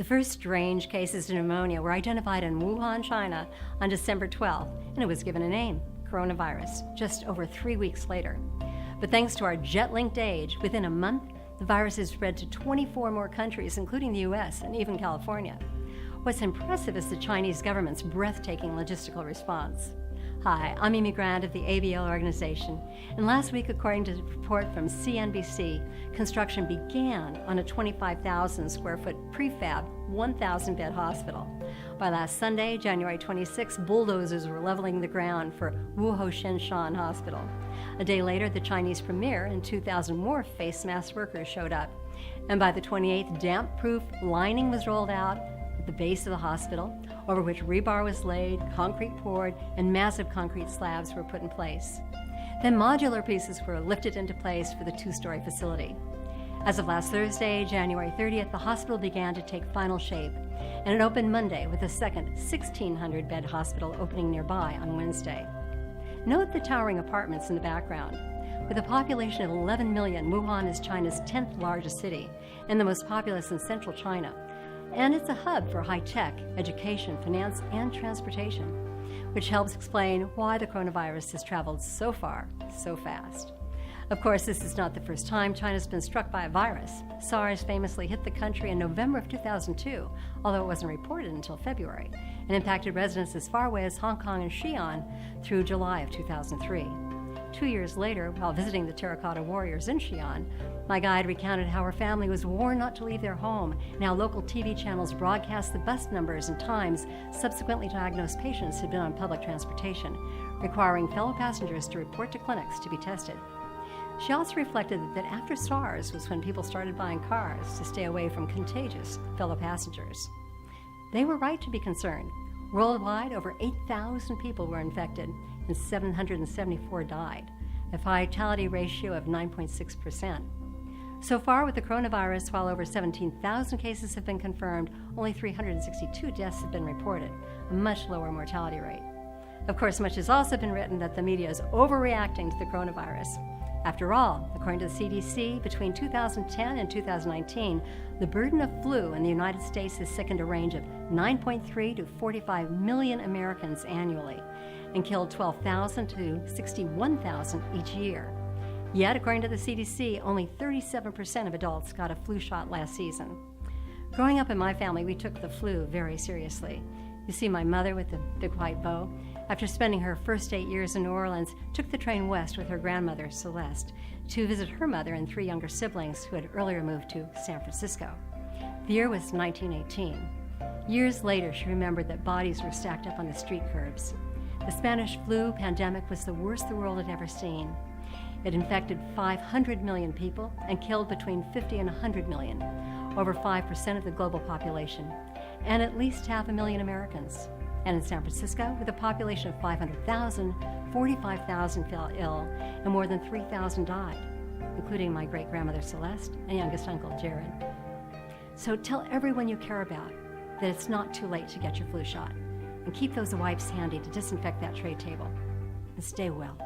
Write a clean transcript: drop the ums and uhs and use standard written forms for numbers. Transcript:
The first strange cases of pneumonia were identified in Wuhan, China on December 12th, and it was given a name, coronavirus, just over 3 weeks later. But thanks to our jet-linked age, within a month, the virus has spread to 24 more countries, including the US and even California. What's impressive is the Chinese government's breathtaking logistical response. Hi, I'm Amy Grant of the ABL organization, and last week, according to a report from CNBC, construction began on a 25,000 square foot prefab 1,000-bed hospital. By last Sunday, January 26, bulldozers were leveling the ground for Wuhou Shenshan Hospital. A day later, the Chinese premier and 2,000 more face mask workers showed up. And by the 28th, damp-proof lining was rolled out at the base of the hospital, over which rebar was laid, concrete poured, and massive concrete slabs were put in place. Then modular pieces were lifted into place for the two-story facility. As of last Thursday, January 30th, the hospital began to take final shape, and it opened Monday with a second 1,600-bed hospital opening nearby on Wednesday. Note the towering apartments in the background. With a population of 11 million, Wuhan is China's 10th largest city and the most populous in central China. And it's a hub for high-tech, education, finance, and transportation, which helps explain why the coronavirus has traveled so far, so fast. Of course, this is not the first time China's been struck by a virus. SARS famously hit the country in November of 2002, although it wasn't reported until February, and impacted residents as far away as Hong Kong and Xi'an through July of 2003. 2 years later, while visiting the Terracotta Warriors in Xi'an, my guide recounted how her family was warned not to leave their home and how local TV channels broadcast the bus numbers and times subsequently diagnosed patients had been on public transportation, requiring fellow passengers to report to clinics to be tested. She also reflected that after SARS was when people started buying cars to stay away from contagious fellow passengers. They were right to be concerned. Worldwide, over 8,000 people were infected and 774 died, a fatality ratio of 9.6%. So far with the coronavirus, while over 17,000 cases have been confirmed, only 362 deaths have been reported, a much lower mortality rate. Of course, much has also been written that the media is overreacting to the coronavirus. After all, according to the CDC, between 2010 and 2019, the burden of flu in the United States has sickened a range of 9.3 to 45 million Americans annually and killed 12,000 to 61,000 each year. Yet, according to the CDC, only 37% of adults got a flu shot last season. Growing up in my family, we took the flu very seriously. You see my mother with the big white bow, after spending her first 8 years in New Orleans, took the train west with her grandmother, Celeste, to visit her mother and 3 younger siblings who had earlier moved to San Francisco. The year was 1918. Years later, she remembered that bodies were stacked up on the street curbs. The Spanish flu pandemic was the worst the world had ever seen. It infected 500 million people and killed between 50 and 100 million, over 5% of the global population, and at least 500,000 Americans. And in San Francisco, with a population of 500,000, 45,000 fell ill and more than 3,000 died, including my great-grandmother Celeste and youngest uncle Jared. So tell everyone you care about that it's not too late to get your flu shot, and keep those wipes handy to disinfect that tray table. And stay well.